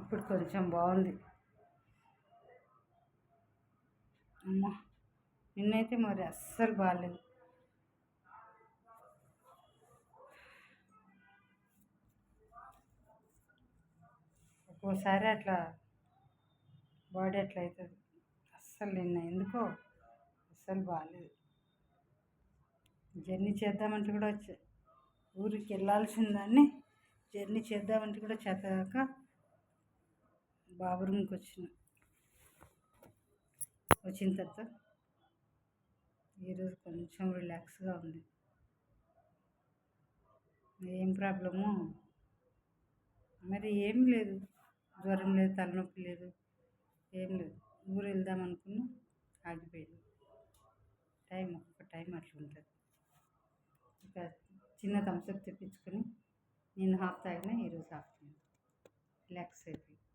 ఇప్పుడు కొంచెం బాగుంది. అమ్మ నిన్నైతే మరి అస్సలు బాగాలేదు. ఒక్కోసారి అట్లా బాడీ అట్లా అవుతుంది. అస్సలు నిన్న ఎందుకో అస్సలు బాగాలేదు. జర్నీ చేద్దామంటే కూడా ఊరికి వెళ్ళాల్సిందాన్ని జర్నీ చేద్దామంటే కూడా చేతగాక బాబు రూమ్కి వచ్చిన తర్వాత ఈరోజు కొంచెం రిలాక్స్గా ఉంది. ఏం ప్రాబ్లము మరి ఏం లేదు, జ్వరం లేదు, తలనొప్పి లేదు, ఏం లేదు. ఊరు వెళ్దాం అనుకున్నా, ఆగిపోయింది. ఒక్కొక్క టైం అట్లా ఉంటుంది. ఇక చిన్న థమ్స్అప్ తెప్పించుకొని నేను హాఫ్ తాగిన, ఈరోజు హాఫ్ రిలాక్స్ అయిపోయింది.